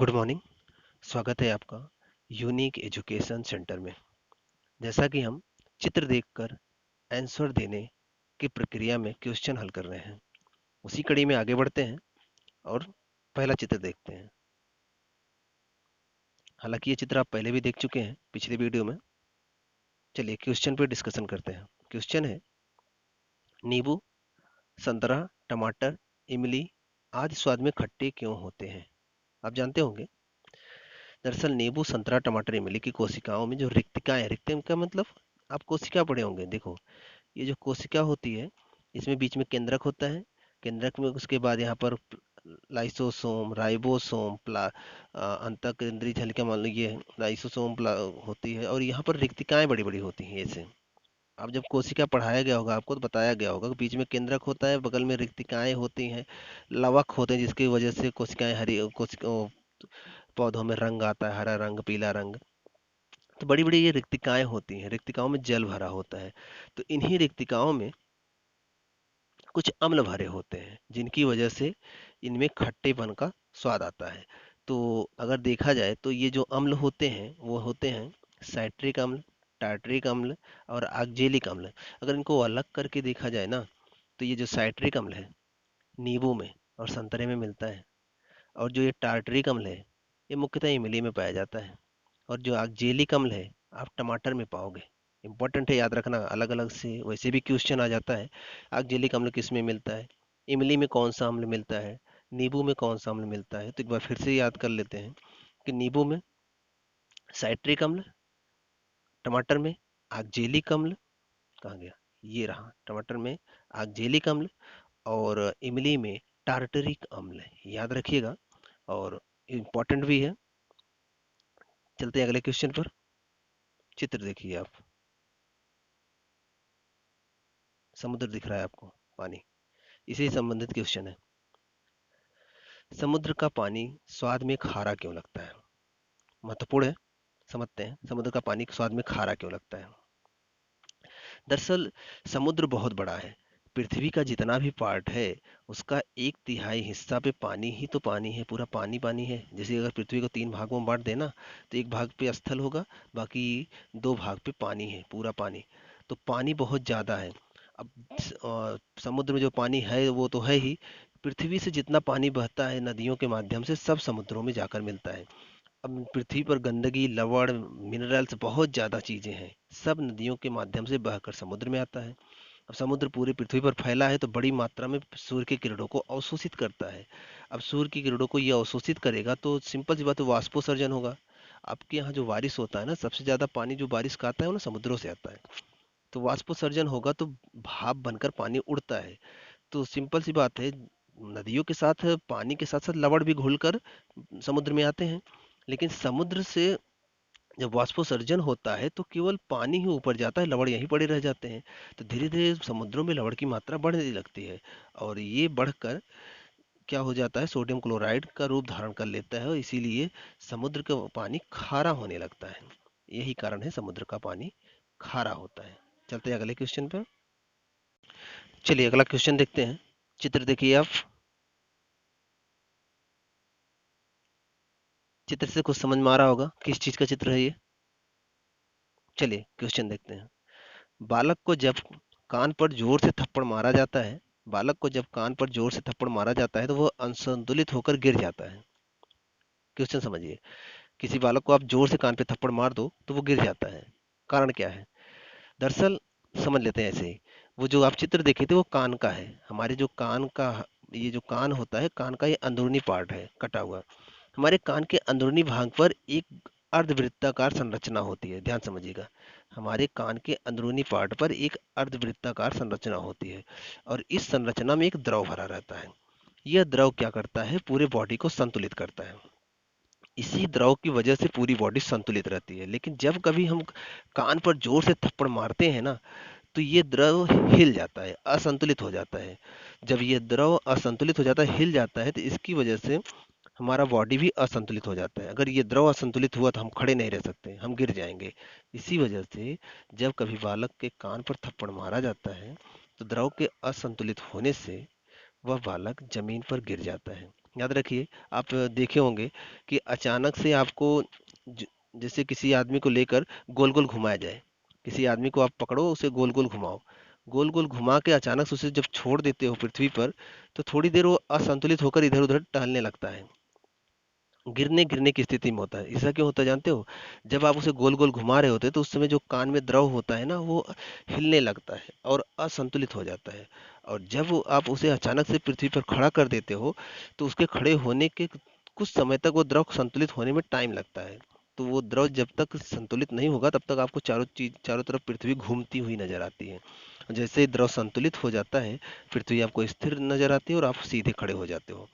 Good morning. स्वागत है आपका यूनिक एजुकेशन सेंटर में। जैसा कि हम चित्र देखकर आंसर देने की प्रक्रिया में क्वेश्चन हल कर रहे हैं, उसी कड़ी में आगे बढ़ते हैं और पहला चित्र देखते हैं। हालांकि ये चित्र आप पहले भी देख चुके हैं पिछले वीडियो में। चलिए क्वेश्चन पे डिस्कशन करते हैं। क्वेश्चन है, नींबू, संतरा, टमाटर, इमली आदि स्वाद में खट्टे क्यों होते हैं? आप जानते होंगे, दरअसल नींबू, संतरा, टमाटर, इमली की कोशिकाओं में जो रिक्तिकाएं, रिक्तिका का मतलब आप कोशिका पढ़े होंगे। देखो, ये जो कोशिका होती है, इसमें बीच में केंद्रक होता है। केंद्रक में उसके बाद यहाँ पर लाइसोसोम, राइबोसोम, अंतः केंद्रीय झलिका, मान लो ये लाइसोसोम होती है, और यहाँ पर रिक्तिकाएं बड़ी बड़ी होती हैं ऐसे। अब जब कोशिका पढ़ाया गया होगा आपको तो बताया गया होगा कि बीच में केंद्रक होता है, बगल में रिक्तिकाएं होती हैं, लवक होते हैं, जिसकी वजह से कोशिकाएं हरी पौधों में रंग आता है, हरा रंग, पीला रंग। तो बड़ी बड़ी ये रिक्तिकाएं होती हैं, रिक्तिकाओं में जल भरा होता है। तो इन्हीं रिक्तिकाओं में कुछ अम्ल भरे होते हैं, जिनकी वजह से इनमें खट्टेपन का स्वाद आता है। तो अगर देखा जाए तो ये जो अम्ल होते हैं वो होते हैं साइट्रिक अम्ल, टार्टरिक अम्ल और ऑक्जेलिक अम्ल। अगर इनको अलग करके देखा जाए ना, तो ये जो साइट्रिक अम्ल है नींबू में और संतरे में मिलता है, और जो ये टार्टरिक अम्ल है ये मुख्यतः इमली में पाया जाता है, और जो ऑक्जेलिक अम्ल है आप टमाटर में पाओगे। इंपॉर्टेंट है, याद रखना, अलग अलग से वैसे भी क्वेश्चन आ जाता है। ऑक्जेलिक अम्ल किस में मिलता है, इमली में कौन सा अम्ल मिलता है, नींबू में कौन सा अम्ल मिलता है। तो एक बार फिर से याद कर लेते हैं कि नींबू में साइट्रिक अम्ल, टमाटर में ऑक्जेलिक अम्ल, कहाँ गया, ये रहा, टमाटर में ऑक्जेलिक अम्ल, और इमली में टार्टरिक अम्ल, याद रखिएगा और इम्पॉर्टेंट भी है। चलते हैं अगले क्वेश्चन पर। चित्र देखिए आप, समुद्र दिख रहा है आपको, पानी, इसी से संबंधित क्वेश्चन है। समुद्र का पानी स्वाद में खारा क्यों लगता है? महत्वपूर्ण है, समझते हैं समुद्र का पानी स्वाद में खारा क्यों लगता है। दरअसल समुद्र बहुत बड़ा है। पृथ्वी का जितना भी पार्ट है उसका एक तिहाई हिस्सा पे पानी ही तो पानी है, पूरा पानी पानी है। जैसे अगर पृथ्वी को 3 भागों में बांट देना, तो एक भाग पे स्थल होगा, बाकी 2 भाग पे पानी है, पूरा पानी। तो पानी बहुत ज्यादा है। अब समुद्र में जो पानी है वो तो है ही, पृथ्वी से जितना पानी बहता है नदियों के माध्यम से सब समुद्रों में जाकर मिलता है। अब पृथ्वी पर गंदगी, लवण, मिनरल्स, बहुत ज्यादा चीजें हैं, सब नदियों के माध्यम से बहकर समुद्र में आता है। अब समुद्र पूरी पृथ्वी पर फैला है तो बड़ी मात्रा में सूर्य की किरणों को अवशोषित करता है। अब सूर्य की किरणों को ये अवशोषित करेगा तो सिंपल सी बात है, वाष्पोसर्जन होगा। आपके यहाँ जो बारिश होता है ना, सबसे ज्यादा पानी जो बारिश का आता है वो ना समुद्रों से आता है। तो वाष्पोसर्जन होगा तो भाप बनकर पानी उड़ता है। तो सिंपल सी बात है, नदियों के साथ पानी के साथ साथ लवण भी घुलकर समुद्र में आते हैं। लेकिन समुद्र से जब वाष्पोसर्जन होता है तो केवल पानी ही ऊपर जाता है, लवण यहीं पड़े रह जाते हैं। तो धीरे धीरे समुद्रों में लवण की मात्रा बढ़ने लगती है, और ये बढ़कर क्या हो जाता है, सोडियम क्लोराइड का रूप धारण कर लेता है, और इसीलिए समुद्र का पानी खारा होने लगता है। यही कारण है समुद्र का पानी खारा होता है। चलते हैं अगले क्वेश्चन पर। चलिए अगला क्वेश्चन देखते हैं। चित्र देखिए आप, चित्र से कुछ समझ में आ रहा होगा किस चीज का चित्र है ये। चलिए क्वेश्चन देखते हैं। बालक को जब कान पर जोर से थप्पड़ मारा जाता है, बालक को जब कान पर जोर से थप्पड़ मारा जाता है तो वह असंतुलित होकर गिर जाता है। क्वेश्चन समझिए, किसी बालक को आप जोर से कान पे थप्पड़ मार दो तो वो गिर जाता है, कारण क्या है? दरअसल समझ लेते हैं ऐसे ही। वो जो आप चित्र देखे थे वो कान का है। हमारे जो कान का, ये जो कान होता है, कान का ये अंदरूनी पार्ट है कटा हुआ। हमारे कान के अंदरूनी भाग पर एक अर्धवृत्ताकार संरचना होती है, ध्यान समझिएगा। हमारे कान के अंदरूनी पार्ट पर एक अर्धवृत्ताकार संरचना होती है, और इस संरचना में एक द्रव भरा रहता है। यह द्रव क्या करता है, पूरे बॉडी को संतुलित करता है। इसी द्रव की वजह से पूरी बॉडी संतुलित रहती है। लेकिन जब कभी हम कान पर जोर से थप्पड़ मारते हैं ना, तो ये द्रव हिल जाता है, असंतुलित हो जाता है। जब ये द्रव असंतुलित हो जाता है, हिल जाता है, तो इसकी वजह से हमारा बॉडी भी असंतुलित हो जाता है। अगर ये द्रव असंतुलित हुआ तो हम खड़े नहीं रह सकते, हम गिर जाएंगे। इसी वजह से जब कभी बालक के कान पर थप्पड़ मारा जाता है तो द्रव के असंतुलित होने से वह बालक जमीन पर गिर जाता है। याद रखिए, आप देखे होंगे कि अचानक से आपको ज- जैसे किसी आदमी को लेकर गोल गोल घुमाया जाए, किसी आदमी को आप पकड़ो, उसे गोल गोल घुमाओ, गोल गोल घुमा के अचानक से उसे जब छोड़ देते हो पृथ्वी पर, तो थोड़ी देर वो असंतुलित होकर इधर उधर टहलने लगता है, गिरने गिरने की स्थिति में होता है। ऐसा क्यों होता है जानते हो? जब आप उसे गोल गोल घुमा रहे होते हैं तो उस समय जो कान में द्रव होता है ना, वो हिलने लगता है और असंतुलित हो जाता है। और जब आप उसे अचानक से पृथ्वी पर खड़ा कर देते हो, तो उसके खड़े होने के कुछ समय तक वो द्रव संतुलित होने में टाइम लगता है। तो वो द्रव जब तक संतुलित नहीं होगा तब तक आपको चारों तरफ पृथ्वी घूमती हुई नजर आती है। जैसे ही द्रव संतुलित हो जाता है, पृथ्वी आपको स्थिर नजर आती है और आप सीधे खड़े हो जाते हो।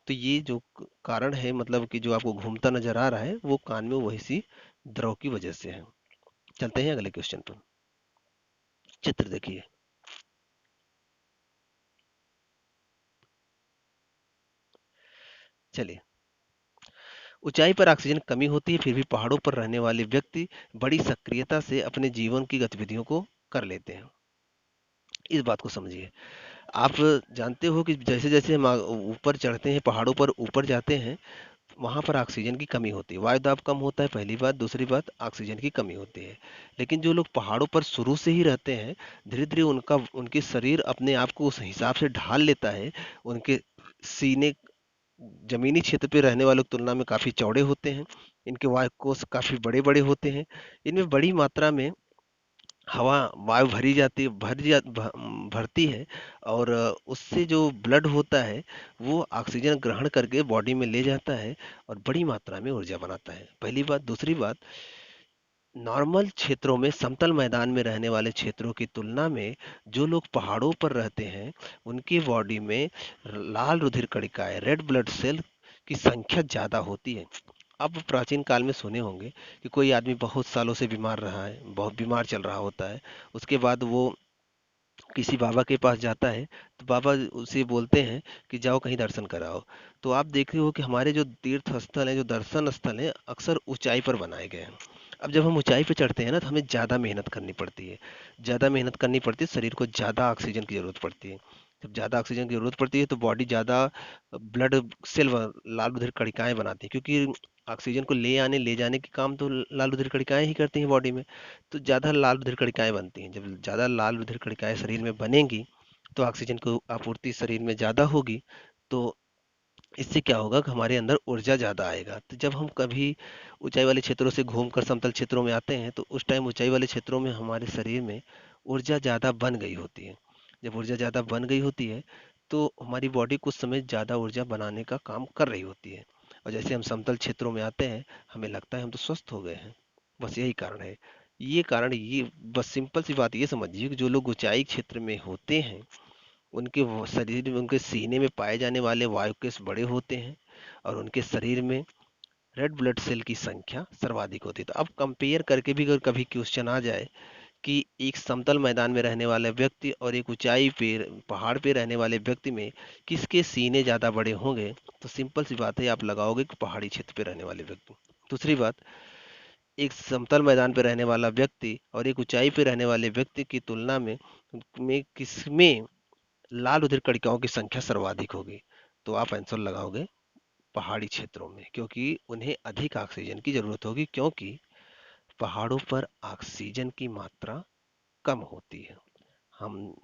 तो ये जो कारण है, मतलब कि जो आपको घूमता नजर आ रहा है, वो कान में वही सी द्रव की वजह से है। चलते हैं अगले क्वेश्चन पर। चित्र देखिए। चलिए, ऊंचाई पर ऑक्सीजन कमी होती है, फिर भी पहाड़ों पर रहने वाले व्यक्ति बड़ी सक्रियता से अपने जीवन की गतिविधियों को कर लेते हैं। इस बात को समझिए। आप जानते हो कि जैसे जैसे हम ऊपर चढ़ते हैं, पहाड़ों पर ऊपर जाते हैं, वहाँ पर ऑक्सीजन की कमी होती है, वायु दाब कम होता है, पहली बात। दूसरी बात, ऑक्सीजन की कमी होती है। लेकिन जो लोग पहाड़ों पर शुरू से ही रहते हैं, धीरे धीरे उनके शरीर अपने आप को उस हिसाब से ढाल लेता है। उनके सीने जमीनी क्षेत्र पे रहने वालों की तुलना में काफी चौड़े होते हैं। इनके वायु कोष काफी बड़े बड़े होते हैं। इनमें बड़ी मात्रा में हवा, वायु भरी जाती भरती है। और उससे जो ब्लड होता है, वो ऑक्सीजन ग्रहण करके बॉडी में ले जाता है और बड़ी मात्रा में ऊर्जा बनाता है, पहली बात। दूसरी बात, नॉर्मल क्षेत्रों में, समतल मैदान में रहने वाले क्षेत्रों की तुलना में जो लोग पहाड़ों पर रहते हैं, उनकी बॉडी में लाल रुधिर कणिकाएं, रेड ब्लड सेल की संख्या ज्यादा होती है। अब प्राचीन काल में सुने होंगे कि कोई आदमी बहुत सालों से बीमार रहा है, बहुत बीमार चल रहा होता है, उसके बाद वो किसी बाबा के पास जाता है, तो बाबा उसे बोलते हैं कि जाओ कहीं दर्शन कराओ। तो आप देख रहे हो कि हमारे जो तीर्थ स्थल हैं, जो दर्शन स्थल हैं, अक्सर ऊंचाई पर बनाए गए हैं। अब जब हम ऊंचाई पे चढ़ते हैं ना, तो हमें ज़्यादा मेहनत करनी पड़ती है। ज़्यादा मेहनत करनी पड़ती है, शरीर को ज़्यादा ऑक्सीजन की ज़रूरत पड़ती है। जब ज़्यादा ऑक्सीजन की ज़रूरत पड़ती है तो बॉडी ज़्यादा ब्लड सेल, लाल रुधिर कणिकाएं बनाती है, क्योंकि ऑक्सीजन को ले जाने के काम तो लाल रुधिर कणिकाएं ही करती हैं बॉडी में। तो ज़्यादा लाल रुधिर कणिकाएं बनती हैं। जब ज़्यादा लाल रुधिर कणिकाएं शरीर में बनेंगी, तो ऑक्सीजन की आपूर्ति शरीर में ज़्यादा होगी। तो इससे क्या होगा कि हमारे अंदर ऊर्जा ज़्यादा आएगा। तो जब हम कभी ऊंचाई वाले क्षेत्रों से घूमकर समतल क्षेत्रों में आते हैं, तो उस टाइम ऊंचाई वाले क्षेत्रों में हमारे शरीर में ऊर्जा ज़्यादा बन गई होती है। जब ऊर्जा ज़्यादा बन गई होती है, तो हमारी बॉडी कुछ समय ज़्यादा ऊर्जा बनाने का काम कर रही होती है। और जैसे हम समतल क्षेत्रों में आते हैं, हमें लगता है हम तो स्वस्थ हो गए हैं। बस यही कारण है। ये कारण, ये बस सिंपल सी बात ये समझिए कि जो लोग ऊंचाई क्षेत्र में होते हैं, उनके शरीर में, उनके सीने में पाए जाने वाले वायुकेश बड़े होते हैं और उनके शरीर में रेड ब्लड सेल की संख्या सर्वाधिक होती है। तो अब कंपेयर करके भी अगर कभी क्वेश्चन आ जाए कि एक समतल मैदान में रहने वाले व्यक्ति और एक ऊंचाई पे, पहाड़ पे रहने वाले व्यक्ति में किसके सीने ज्यादा बड़े होंगे, तो सिंपल सी बात है, आप लगाओगे कि पहाड़ी क्षेत्र पे रहने वाले व्यक्ति। दूसरी बात, एक समतल मैदान पे रहने वाला व्यक्ति और एक ऊंचाई पे रहने वाले व्यक्ति की तुलना में किसमें लाल रुधिर कणिकाओं की संख्या सर्वाधिक होगी, तो आप आंसर लगाओगे पहाड़ी क्षेत्रों में, क्योंकि उन्हें अधिक ऑक्सीजन की जरूरत होगी, क्योंकि पहाड़ों पर ऑक्सीजन की मात्रा कम होती है।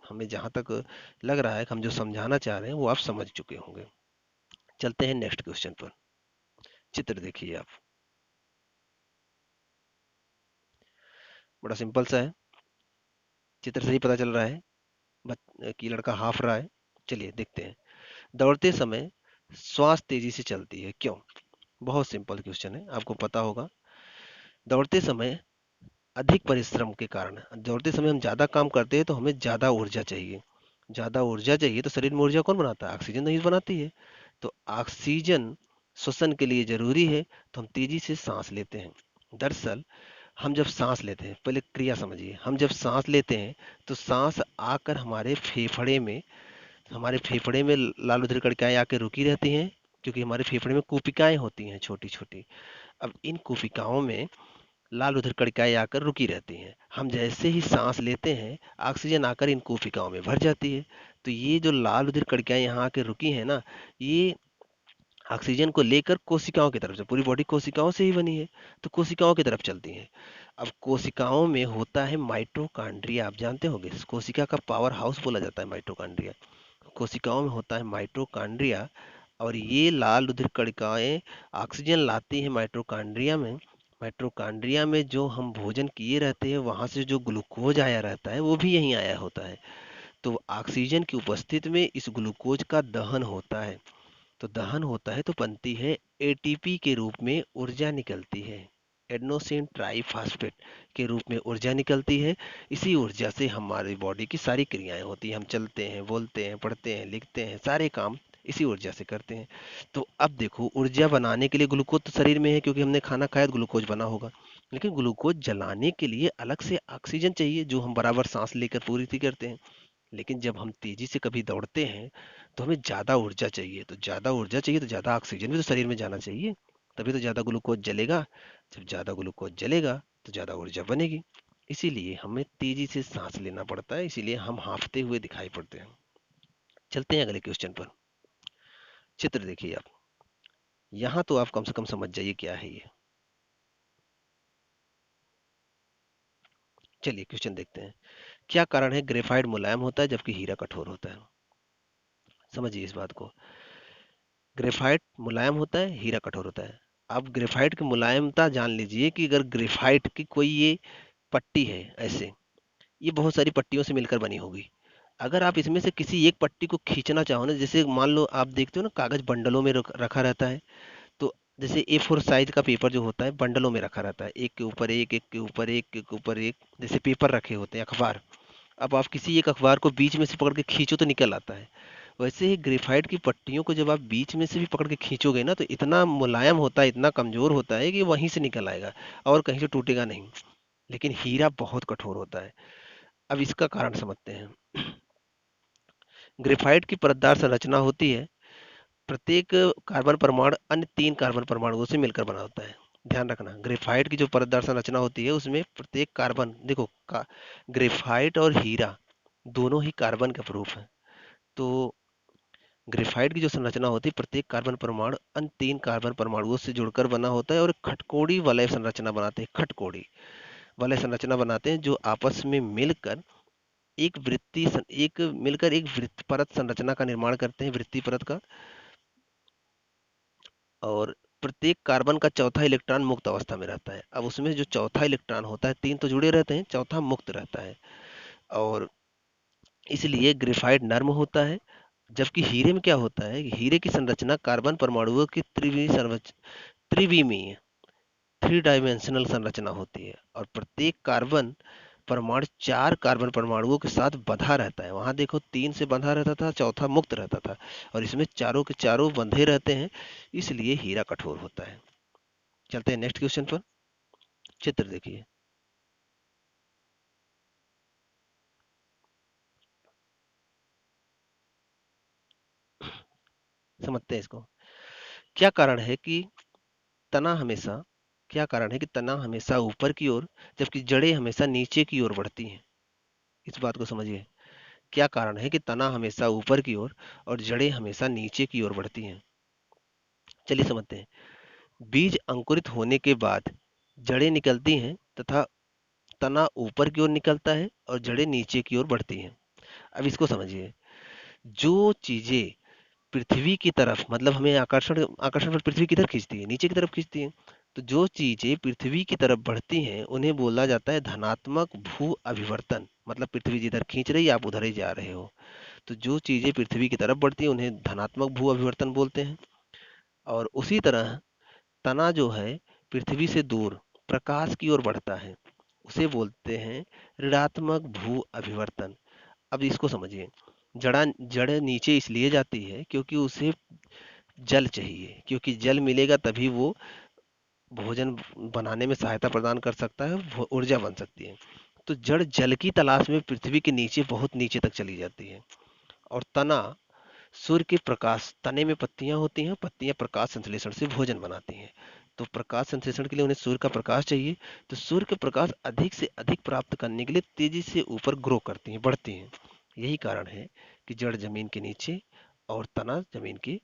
हमें जहां तक लग रहा है कि हम जो समझाना चाह रहे हैं वो आप समझ चुके होंगे। चलते हैं नेक्स्ट क्वेश्चन पर। चित्र देखिए आप। बड़ा सिंपल सा है, चित्र से ही पता चल रहा है कि लड़का हाफ रहा है। चलिए देखते हैं। दौड़ते समय श्वास तेजी से चलती है, क्यों? बहुत सिंपल क्वेश्चन है, आपको पता होगा। दौड़ते समय अधिक परिश्रम के कारण, दौड़ते समय हम ज्यादा काम करते हैं तो हमें ज्यादा ऊर्जा चाहिए। ज्यादा ऊर्जा चाहिए तो शरीर में ऊर्जा कौन बनाता है? ऑक्सीजन नहीं बनाती है। तो ऑक्सीजन श्वसन के लिए जरूरी है, तो हम तेजी से सांस लेते हैं। दरअसल हम जब सांस लेते हैं, पहले क्रिया समझिए। हम जब सांस लेते हैं, तो सांस आकर हमारे फेफड़े में लाल रुधिर कणिकाएं आकर रुकी रहती हैं, क्योंकि हमारे फेफड़े में कोशिकाएं होती हैं, छोटी छोटी। अब इन कोशिकाओं में लाल रुधिर कणिकाएं आकर रुकी रहती हैं। हम जैसे ही सांस लेते हैं, ऑक्सीजन आकर इन कोशिकाओं में भर जाती है। तो ये जो लाल रुधिर कणिकाएं यहाँ आकर रुकी हैं ना, ये ऑक्सीजन को लेकर कोशिकाओं की तरफ से, पूरी बॉडी कोशिकाओं से ही बनी है, तो कोशिकाओं की तरफ चलती है। अब कोशिकाओं में होता है माइटोकॉन्ड्रिया, आप जानते होंगे कोशिका का पावर हाउस बोला जाता है माइटोकॉन्ड्रिया। कोशिकाओं में होता है माइटोकॉन्ड्रिया, और ये लाल रुधिर कणिकाएं ऑक्सीजन लाती हैं माइटोकॉन्ड्रिया में। माइटोकॉन्ड्रिया में जो हम भोजन किए रहते हैं वहां से जो ग्लूकोज आया रहता है वो भी यहीं आया होता है। तो ऑक्सीजन की उपस्थिति में इस ग्लूकोज का दहन होता है। तो दहन होता है तो बनती है एटीपी के रूप में ऊर्जा निकलती है, एडेनोसिन ट्राइफॉस्फेट के रूप में ऊर्जा निकलती है। इसी ऊर्जा से हमारी बॉडी की सारी क्रियाएं होती हैं, हम चलते हैं, बोलते हैं, पढ़ते हैं, लिखते हैं, सारे काम इसी ऊर्जा से करते हैं। तो अब देखो, ऊर्जा बनाने के लिए ग्लूकोज तो शरीर में है, क्योंकि हमने खाना खाया तो ग्लूकोज बना होगा। लेकिन ग्लूकोज जलाने के लिए अलग से ऑक्सीजन चाहिए, जो हम बराबर सांस लेकर पूर्ति करते हैं। लेकिन जब हम तेजी से कभी दौड़ते हैं तो हमें ज़्यादा ऊर्जा चाहिए, तो ज़्यादा ऊर्जा चाहिए तो ज़्यादा ऑक्सीजन भी तो शरीर में जाना चाहिए, तभी तो ज़्यादा ग्लूकोज जलेगा। जब ज़्यादा ग्लूकोज जलेगा तो ज़्यादा ऊर्जा बनेगी। इसीलिए हमें तेजी से सांस लेना पड़ता है, इसीलिए हम हांफते हुए दिखाई पड़ते हैं। चलते हैं अगले क्वेश्चन पर। चित्र देखिए आप, यहाँ तो आप कम से कम समझ जाइए क्या है ये। चलिए क्वेश्चन देखते हैं। क्या कारण है ग्रेफाइट मुलायम होता है जबकि हीरा कठोर होता है? समझिए इस बात को। ग्रेफाइट मुलायम होता है, हीरा कठोर होता है। अब ग्रेफाइट की मुलायमता जान लीजिए कि अगर ग्रेफाइट की कोई ये पट्टी है ऐसे, ये बहुत सारी पट्टियों से मिलकर बनी होगी। अगर आप इसमें से किसी एक पट्टी को खींचना चाहो ना, जैसे मान लो आप देखते हो ना कागज बंडलों में रखा रहता है, तो जैसे A4 साइज का पेपर जो होता है बंडलों में रखा रहता है, एक के ऊपर एक, एक के ऊपर एक, एक के ऊपर एक, जैसे पेपर रखे होते हैं, अखबार। अब आप किसी एक अखबार को बीच में से पकड़ के खींचो तो निकल आता है। वैसे ही ग्रेफाइट की पट्टियों को जब आप बीच में से भी पकड़ के खींचोगे ना, तो इतना मुलायम होता है, इतना कमजोर होता है कि वहीं से निकल आएगा और कहीं से टूटेगा नहीं। लेकिन हीरा बहुत कठोर होता है। अब इसका कारण समझते हैं। ग्रेफाइट की परतदार संरचना होती है, प्रत्येक कार्बन परमाणु अन्य 3 कार्बन परमाणुओं से मिलकर बना होता है। ध्यान रखना, ग्रेफाइट की जो परतदार संरचना होती है उसमें प्रत्येक कार्बन, देखो ग्रेफाइट और हीरा दोनों ही कार्बन के अपरूप हैं। तो ग्रेफाइट की जो संरचना होती है, प्रत्येक कार्बन परमाणु अन्य 3 कार्बन परमाणुओं से जुड़कर बना होता है, और खटकोड़ी वलय संरचना बनाते हैं। खटकोड़ी वलय संरचना बनाते हैं जो आपस में मिलकर एक वृत्त परत संरचना का निर्माण करते हैं, वृत्तीय परत का। और प्रत्येक कार्बन का चौथा इलेक्ट्रॉन मुक्त अवस्था में रहता है। अब उसमें जो चौथा इलेक्ट्रॉन होता है, 3 तो जुड़े रहते हैं, चौथा मुक्त रहता है। और इसलिए ग्रेफाइट नर्म होता है। जबकि हीरे में क्या होता है, हीरे की संरचना कार्बन परमाणुओं की त्रिविमीय, 3 डायमेंशनल संरचना होती है, और प्रत्येक कार्बन परमाणु 4 कार्बन परमाणुओं के साथ बंधा रहता है। वहां देखो 3 से बंधा रहता था, चौथा मुक्त रहता था, और इसमें चारों के चारों बंधे रहते हैं, इसलिए हीरा कठोर होता है। चलते हैं नेक्स्ट क्वेश्चन पर। चित्र देखिए, समझते हैं इसको। क्या कारण है कि तना हमेशा क्या कारण है कि तना हमेशा ऊपर की ओर जबकि जड़ें हमेशा नीचे की ओर बढ़ती हैं? इस बात को समझिए। क्या कारण है कि तना हमेशा ऊपर की ओर और जड़ें हमेशा नीचे की ओर बढ़ती हैं? चलिए समझते हैं। बीज अंकुरित होने के बाद जड़ें निकलती हैं तथा तना ऊपर की ओर निकलता है और जड़ें नीचे की ओर बढ़ती हैं। अब इसको समझिए। जो चीजें पृथ्वी की तरफ, मतलब हमें आकर्षण आकर्षण बल पृथ्वी की तरफ खींचती है, नीचे की तरफ खींचती है। तो जो चीजें पृथ्वी की तरफ बढ़ती हैं उन्हें बोला जाता है धनात्मक भू अभिवर्तन, मतलब पृथ्वी जिधर खींच रही है आप उधर ही जा रहे हो। तो जो चीजें पृथ्वी की तरफ बढ़ती हैं उन्हें धनात्मक भू अभिवर्तन बोलते हैं। और उसी तरह तना जो है पृथ्वी से दूर प्रकाश की ओर बढ़ता है, उसे बोलते हैं ऋणात्मक भू अभिवर्तन। अब इसको समझिए। जड़ा जड़ नीचे इसलिए जाती है क्योंकि उसे जल चाहिए, क्योंकि जल मिलेगा तभी वो भोजन बनाने में सहायता प्रदान कर सकता है, ऊर्जा बन सकती है। तो जड़ जल की तलाश में पृथ्वी के नीचे, बहुत नीचे तक चली जाती है। और तना सूर्य के प्रकाश, तने में पत्तियां होती हैं, पत्तियां प्रकाश संश्लेषण से भोजन बनाती हैं। तो प्रकाश संश्लेषण के लिए उन्हें सूर्य का प्रकाश चाहिए। तो सूर्य का प्रकाश अधिक से अधिक प्राप्त करने के लिए तेजी से ऊपर ग्रो करती हैं, बढ़ती हैं। यही कारण है कि जड़ जमीन के नीचे और तना जमीन के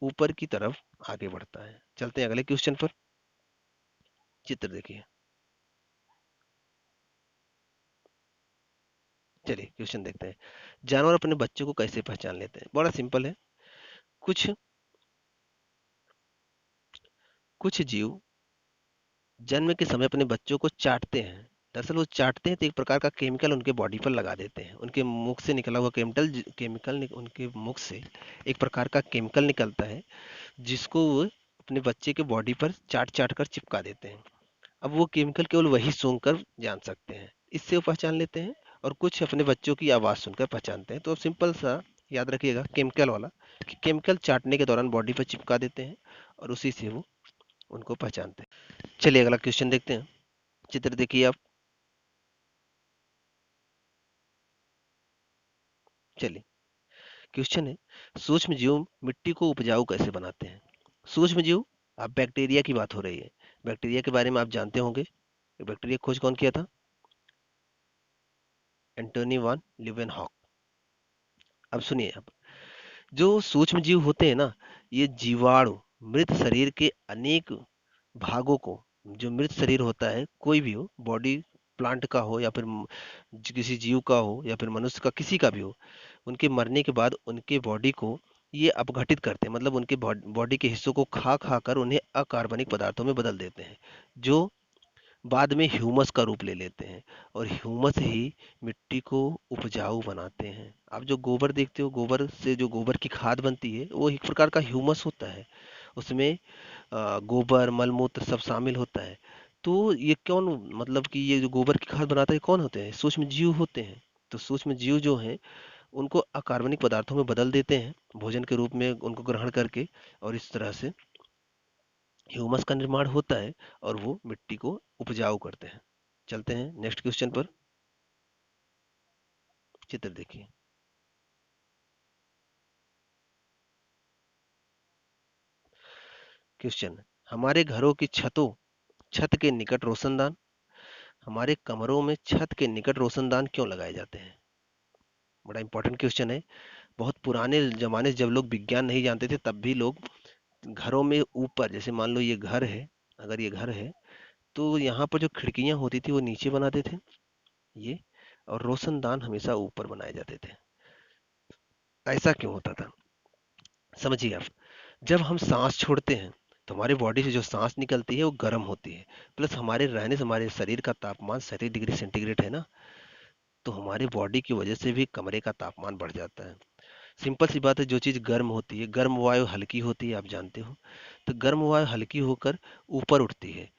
ऊपर की तरफ आगे बढ़ता है। चलते हैं अगले क्वेश्चन पर। चित्र देखिए। चलिए क्वेश्चन देखते हैं। जानवर अपने बच्चों को कैसे पहचान लेते हैं? बड़ा सिंपल है। कुछ कुछ जीव जन्म के समय अपने बच्चों को चाटते हैं। दरअसल वो चाटते हैं तो एक प्रकार का केमिकल उनके बॉडी पर लगा देते हैं। उनके मुख से निकला हुआ उनके मुख से एक प्रकार का केमिकल निकलता है, जिसको वो अपने बच्चे के बॉडी पर चाट चाट कर चिपका देते हैं। अब वो केमिकल केवल वही सूंघ कर जान सकते हैं, इससे वो पहचान लेते हैं। और कुछ अपने बच्चों की आवाज़ सुनकर पहचानते हैं। तो अब सिंपल सा याद रखिएगा केमिकल वाला, कि केमिकल चाटने के दौरान बॉडी पर चिपका देते हैं और उसी से वो उनको पहचानते हैं। चलिए अगला क्वेश्चन देखते हैं। चित्र देखिए आप। चलिए क्वेश्चन है, सूक्ष्म जीव मिट्टी को उपजाऊ कैसे बनाते हैं? सूक्ष्म जीव, अब बैक्टीरिया की बात हो रही है। बैक्टीरिया के बारे में आप जानते होंगे। बैक्टीरिया खोज कौन किया था? एंटोनी वान ल्यूवेनहॉक। अब सुनिए, अब जो सूक्ष्म जीव होते हैं ना, ये जीवाणु मृत शरीर के अनेक भागों को, जो मृत शरीर होता है कोई भी हो, बॉडी प्लांट का हो या फिर किसी जीव का हो या फिर मनुष्य का, किसी का भी हो, उनके मरने के बाद उनके बॉडी को ये अपघटित करते हैं। मतलब उनके बॉडी के हिस्सों को खा खा कर उन्हें अकार्बनिक पदार्थों में बदल देते हैं, जो बाद में ह्यूमस का रूप ले लेते हैं। और ह्यूमस ही मिट्टी को उपजाऊ बनाते हैं। आप जो गोबर देखते हो, गोबर से जो गोबर की खाद बनती है, वो एक प्रकार का ह्यूमस होता है। उसमें गोबर मलमूत्र सब शामिल होता है। तो ये कौन, मतलब कि ये जो गोबर की खाद बनाता है कौन होते हैं? सूक्ष्म जीव होते हैं। तो सूक्ष्म जीव जो हैं, उनको अकार्बनिक पदार्थों में बदल देते हैं भोजन के रूप में उनको ग्रहण करके, और इस तरह से ह्यूमस का निर्माण होता है और वो मिट्टी को उपजाऊ करते हैं। चलते हैं नेक्स्ट क्वेश्चन पर। चित्र देखिए। क्वेश्चन, हमारे घरों की छत के निकट रोशनदान, हमारे कमरों में छत के निकट रोशनदान क्यों लगाए जाते हैं? बड़ा इंपॉर्टेंट क्वेश्चन है। बहुत पुराने जमाने से, जब लोग विज्ञान नहीं जानते थे, तब भी लोग घरों में ऊपर, जैसे मान लो ये घर है, अगर ये घर है तो यहाँ पर जो खिड़कियां होती थी वो नीचे बनाते थे ये, और रोशनदान हमेशा ऊपर बनाए जाते थे। ऐसा क्यों होता था? समझिए आप। जब हम सांस छोड़ते हैं तो हमारे बॉडी से जो सांस निकलती है वो गर्म होती है। प्लस हमारे रहने से हमारे शरीर का तापमान 37 डिग्री सेंटीग्रेड है ना, तो हमारे बॉडी की वजह से भी कमरे का तापमान बढ़ जाता है। सिंपल सी बात है, जो चीज़ गर्म होती है, गर्म वायु हल्की होती है, आप जानते हो। तो गर्म वायु हल्की होकर ऊपर उठती है,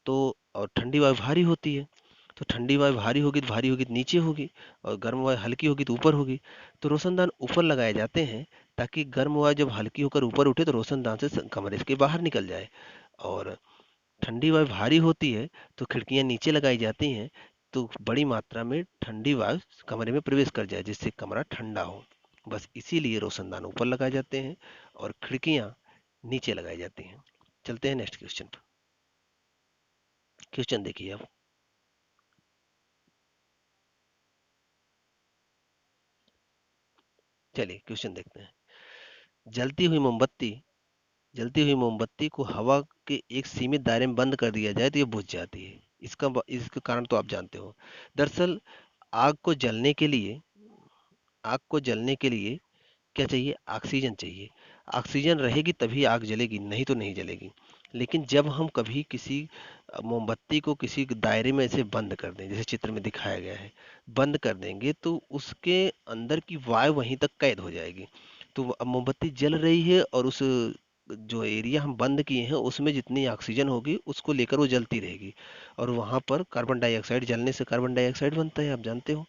तो और ठंडी वायु भारी होती है। तो ठंडी वायु भारी होगी तो नीचे होगी, और गर्म वायु हल्की होगी तो ऊपर होगी। तो रोशनदान ऊपर लगाए जाते हैं, ताकि गर्म वायु जब हल्की होकर ऊपर उठे तो रोशनदान से कमरे के बाहर निकल जाए। और ठंडी वायु भारी होती है तो खिड़कियां नीचे लगाई जाती हैं, तो बड़ी मात्रा में ठंडी वायु कमरे में प्रवेश कर जाए, जिससे कमरा ठंडा हो। बस इसीलिए रोशनदान ऊपर लगाए जाते हैं और खिड़कियां नीचे लगाई जाती हैं। चलते हैं नेक्स्ट क्वेश्चन पर। क्वेश्चन देखिए आप। चलिए क्वेश्चन देखते हैं। जलती हुई मोमबत्ती जलती हुई मोमबत्ती को हवा के एक सीमित दायरे में बंद कर दिया जाए तो ये बुझ जाती है। इसका कारण तो आप जानते हो। दरअसल आग को जलने के लिए आग को जलने के लिए क्या चाहिए? ऑक्सीजन चाहिए। ऑक्सीजन रहेगी तभी आग जलेगी, नहीं तो नहीं जलेगी। लेकिन जब हम कभी किसी मोमबत्ती को किसी दायरे में ऐसे बंद कर दें, जैसे चित्र में दिखाया गया है, बंद कर देंगे तो उसके अंदर की वायु वहीं तक कैद हो जाएगी। तो अब मोमबत्ती जल रही है, और उस जो एरिया हम बंद किए हैं उसमें जितनी ऑक्सीजन होगी उसको लेकर वो जलती रहेगी। और वहां पर कार्बन डाइऑक्साइड, जलने से कार्बन डाइऑक्साइड बनता है, आप जानते हो।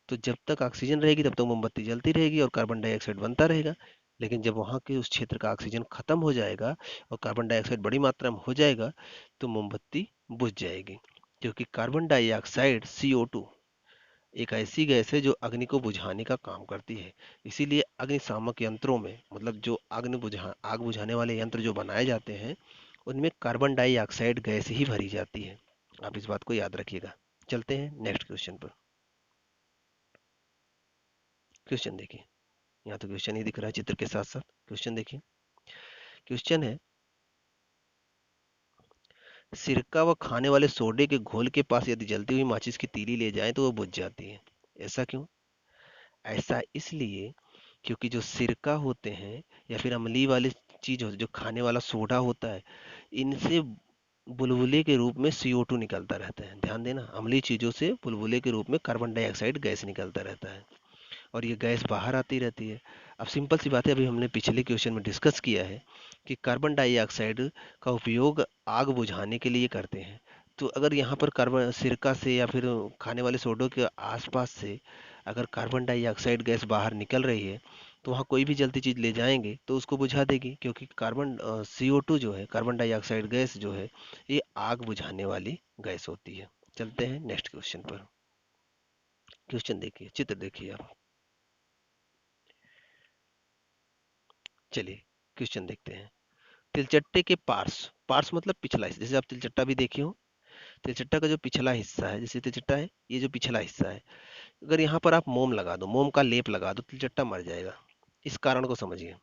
तो जब तक ऑक्सीजन रहेगी तब तक मोमबत्ती जलती रहेगी और कार्बन डाइऑक्साइड बनता रहेगा। लेकिन जब वहाँ के उस क्षेत्र का ऑक्सीजन खत्म हो जाएगा और कार्बन डाइऑक्साइड बड़ी मात्रा में हो जाएगा, तो मोमबत्ती बुझ जाएगी। क्योंकि कार्बन डाइऑक्साइड CO2 एक ऐसी गैस है जो अग्नि को बुझाने का काम करती है। इसीलिए अग्निशामक यंत्रों में, मतलब जो आग बुझाने वाले यंत्र जो बनाए जाते हैं, उनमें कार्बन डाइऑक्साइड गैस ही भरी जाती है। आप इस बात को याद रखिएगा। चलते हैं नेक्स्ट क्वेश्चन पर। क्वेश्चन देखिए। यहाँ तो क्वेश्चन ही दिख रहा है चित्र के साथ साथ। क्वेश्चन देखिए। क्वेश्चन है, सिरका व खाने वाले सोडे के घोल के पास यदि जलती हुई माचिस की तीली ले जाएं तो वो बुझ जाती है। ऐसा क्यों? ऐसा इसलिए क्योंकि जो सिरका होते हैं या फिर अम्लीय वाली चीज होती है, जो खाने वाला सोडा होता है, इनसे बुलबुले के रूप में CO2 निकलता रहता है। ध्यान देना, अम्लीय चीजों से बुलबुले के रूप में कार्बन डाइऑक्साइड गैस निकलता रहता है और ये गैस बाहर आती रहती है। अब सिंपल सी बात है, अभी हमने पिछले क्वेश्चन में डिस्कस किया है कि कार्बन डाइऑक्साइड का उपयोग आग बुझाने के लिए करते हैं। तो अगर यहाँ पर कार्बन सिरका से या फिर खाने वाले सोडों के आसपास से अगर कार्बन डाइऑक्साइड गैस बाहर निकल रही है, तो वहाँ कोई भी जलती चीज ले जाएंगे तो उसको बुझा देगी, क्योंकि कार्बन CO2 जो है, कार्बन डाइऑक्साइड गैस जो है, ये आग बुझाने वाली गैस होती है। चलते हैं नेक्स्ट क्वेश्चन पर। क्वेश्चन देखिए, चित्र देखिए आप। चलिए क्वेश्चन देखते हैं। तिलचट्टे के पार्श्व, पार्श्व मतलब पिछला हिस्सा, जैसे आप तिलचट्टा भी देखे हो, तिलचट्टा का जो पिछला हिस्सा है, जैसे तिलचट्टा है, ये जो पिछला हिस्सा है, अगर यहाँ पर आप मोम लगा दो, मोम का लेप लगा दो, तिलचट्टा मर जाएगा। इस कारण को समझिए।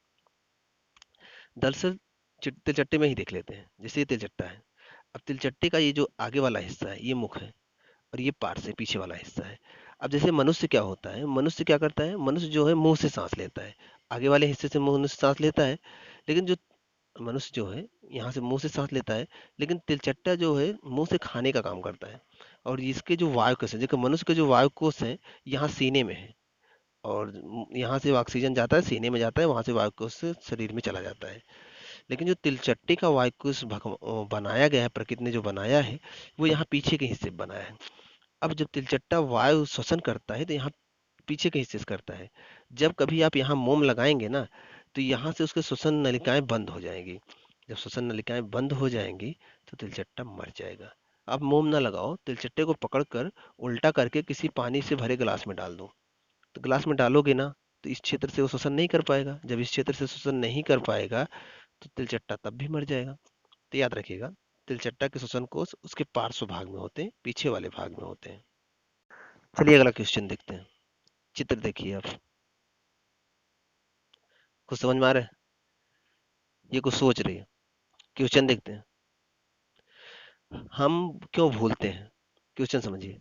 दरअसल तिलचट्टे में ही देख लेते हैं। जैसे ये तिलचट्टा है, अब तिलचट्टे का ये जो आगे वाला हिस्सा है, ये मुख है, और ये पार्श्व है, पीछे वाला हिस्सा है। अब जैसे मनुष्य क्या होता है, मनुष्य क्या करता है, मनुष्य जो है मुंह से सांस लेता है, आगे वाले हिस्से से मनुष्य सांस लेता है। लेकिन जो मनुष्य जो है यहाँ से मुंह से सांस लेता है, लेकिन तिलचट्टा जो है मुंह से खाने का काम करता है। और इसके जो वायुकोश है, देखो मनुष्य के जो वायुकोश है यहाँ सीने में है, और यहाँ से ऑक्सीजन जाता है, सीने में जाता है, वहां से वायुकोश से शरीर में चला जाता है। लेकिन जो तिलचट्टे का वायुकोश बनाया गया है, प्रकृति ने जो बनाया है, वो यहाँ पीछे के हिस्से में बनाया है। अब जब तिलचट्टा वायु श्वसन करता है तो यहाँ पीछे के हिस्से से करता है। जब कभी आप यहाँ मोम लगाएंगे ना, तो यहाँ से उसके श्वसन नलिकाएं बंद हो जाएंगी। जब श्वसन नलिकाएं बंद हो जाएंगी तो तिलचट्टा मर जाएगा। आप मोम ना लगाओ, तिलचट्टे को पकड़कर उल्टा करके किसी पानी से भरे गिलास में डाल दो। तो गिलास में डालोगे ना, तो इस क्षेत्र से वो श्वसन नहीं कर पाएगा। जब इस क्षेत्र से श्वसन नहीं कर पाएगा तो तिलचट्टा तब भी मर जाएगा। तो याद रखिएगा, तिलचट्टा के श्वसन कोश उसके पार्श्व भाग में होते हैं, पीछे वाले भाग में होते हैं। चलिए अगला क्वेश्चन देखते हैं। चित्र देखिए आप। कुछ समझ में आ रहा है? ये कुछ सोच रही है। क्वेश्चन देखते हैं। हम क्यों भूलते हैं? क्वेश्चन समझिए।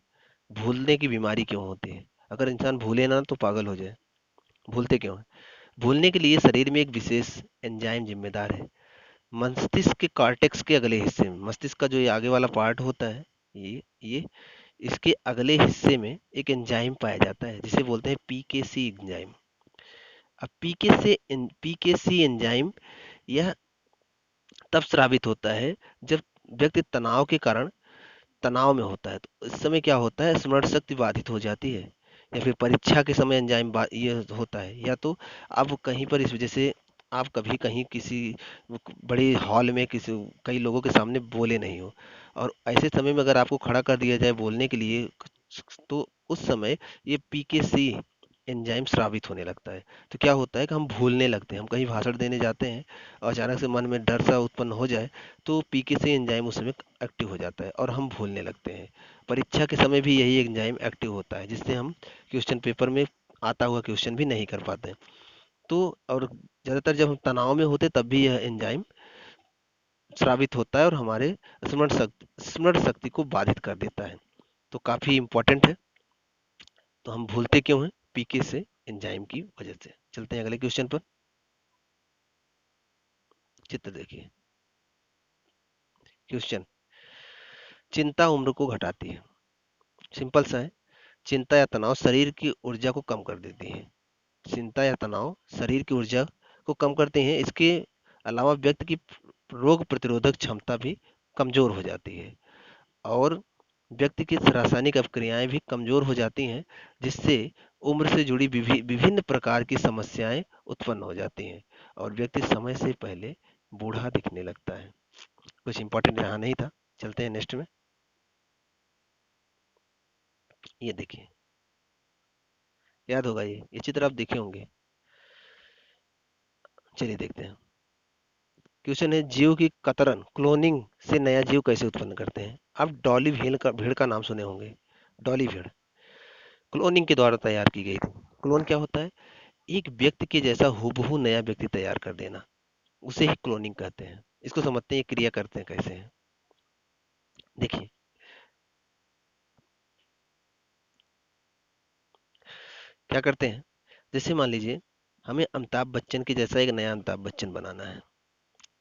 भूलने की बीमारी क्यों होती है? अगर इंसान भूले ना तो पागल हो जाए। भूलते क्यों है? भूलने के लिए शरीर में एक विशेष एंजाइम जिम्मेदार है। मस्तिष्क के कॉर्टेक्स के अगले हिस्से में, मस्तिष्क का जो ये आगे वाला पार्ट होता है, ये इसके अगले हिस्से में एक एंजाइम पाया जाता है जिसे बोलते हैं PKC एंजाइम। अब PKC एंजाइम यह तब स्रावित होता है जब व्यक्ति तनाव के कारण तनाव में होता है। तो इस समय क्या होता है, स्मरण शक्ति बाधित हो जाती है, या फिर परीक्षा के समय ये होता है, या तो आप कहीं पर इस वजह से आप कभी कहीं किसी बड़े हॉल में किसी कई लोगों के सामने बोले नहीं हो, और ऐसे समय में अगर आपको खड़ा कर दिया जाए बोलने के लिए, तो उस समय ये PKC एंजाइम स्रावित होने लगता है। तो क्या होता है कि हम भूलने लगते हैं। हम कहीं भाषण देने जाते हैं और अचानक से मन में डर सा उत्पन्न हो जाए, तो PKC एंजाइम उस समय एक्टिव हो जाता है और हम भूलने लगते हैं। परीक्षा के समय भी यही एंजाइम एक्टिव होता है, जिससे हम क्वेश्चन पेपर में आता हुआ क्वेश्चन भी नहीं कर पाते। तो और ज़्यादातर जब हम तनाव में होते तब भी यह एंजाइम स्रावित होता है और हमारे स्मरण शक्ति को बाधित कर देता है। तो काफ़ी इंपॉर्टेंट है। तो हम भूलते क्यों हैं? पीके से एंजाइम की वजह से। चलते हैं अगले क्वेश्चन पर। चित्र देखिए। क्वेश्चन, चिंता उम्र को घटाती है। सिंपल सा है। चिंता या तनाव शरीर की ऊर्जा को कम कर देती है। चिंता या तनाव शरीर की ऊर्जा को कम करते हैं। इसके अलावा व्यक्ति की रोग प्रतिरोधक क्षमता भी कमजोर हो जाती है, और व्यक्ति की रासायनिक अभिक्रियाएं भी कमजोर हो जाती हैं, जिससे उम्र से जुड़ी विभिन्न प्रकार की समस्याएं उत्पन्न हो जाती हैं और व्यक्ति समय से पहले बूढ़ा दिखने लगता है। कुछ इंपॉर्टेंट यहाँ नहीं था। चलते हैं नेक्स्ट में। ये देखिए, याद होगा, ये चित्र आप देखे होंगे। चलिए देखते हैं। क्वेश्चन है, जीव की कतरन क्लोनिंग से नया जीव कैसे उत्पन्न करते हैं? आप डॉली भेड़ का नाम सुने होंगे। डॉली भेड़ क्लोनिंग के द्वारा तैयार की गई थी। क्लोन क्या होता है? एक व्यक्ति के जैसा हूबहू नया व्यक्ति तैयार कर देना। उसे ही क्लोनिंग कहते हैं। इसको समझते हैं ये क्रिया करते हैं कैसे हैं। देखिए क्या करते हैं, जैसे मान लीजिए हमें अमिताभ बच्चन के जैसा एक नया अमिताभ बच्चन बनाना है,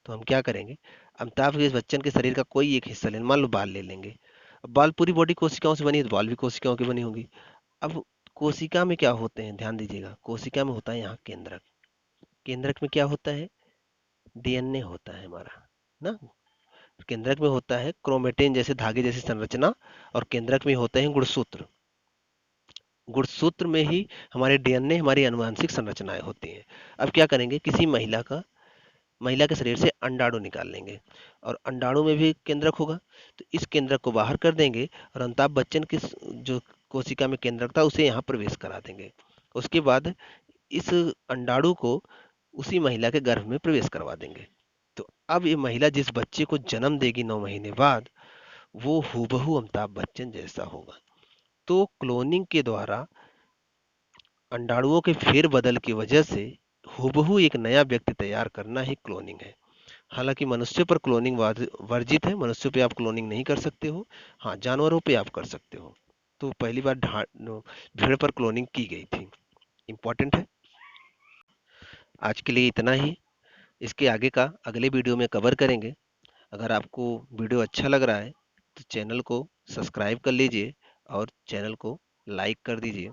तो हम क्या करेंगे, अमिताभ के बच्चन के शरीर का कोई एक हिस्सा लेना, मान लो बाल ले लेंगे। अब बाल पूरी बॉडी कोशिकाओं से बनी है तो बाल भी कोशिकाओं की बनी होंगी। अब कोशिका में क्या होते हैं, ध्यान दीजिएगा, कोशिका में होता है यहाँ केंद्रक। केंद्रक में क्या होता है, डीएनए होता है हमारा ना। केंद्रक में होता है क्रोमेटिन जैसे धागे जैसी संरचना, और केंद्रक में होते हैं गुणसूत्र। गुणसूत्र में ही हमारे डीएनए, हमारी आनुवंशिक संरचनाएं होती हैं। अब क्या करेंगे, किसी महिला के शरीर से अंडाणु निकाल लेंगे, और अंडाणु में भी केंद्रक होगा, तो इस केंद्रक को बाहर कर देंगे, और अमिताभ बच्चन की जो कोशिका में केंद्रक था उसे यहाँ प्रवेश करा देंगे। उसके बाद इस अंडाणु को उसी महिला के गर्भ में प्रवेश करवा देंगे। तो अब ये महिला जिस बच्चे को जन्म देगी 9 महीने बाद, वो हूबहू अमिताभ बच्चन जैसा होगा। तो क्लोनिंग के द्वारा अंडाणुओं के फेरबदल की वजह से हूबहू एक नया व्यक्ति तैयार करना ही क्लोनिंग है। हालांकि मनुष्य पर क्लोनिंग वर्जित है, मनुष्यों पे आप क्लोनिंग नहीं कर सकते हो। हाँ, जानवरों पे आप कर सकते हो। तो पहली बार भेड़ पर क्लोनिंग की गई थी। इंपॉर्टेंट है। आज के लिए इतना ही। इसके आगे का अगले वीडियो में कवर करेंगे। अगर आपको वीडियो अच्छा लग रहा है तो चैनल को सब्सक्राइब कर लीजिए और चैनल को लाइक कर दीजिए।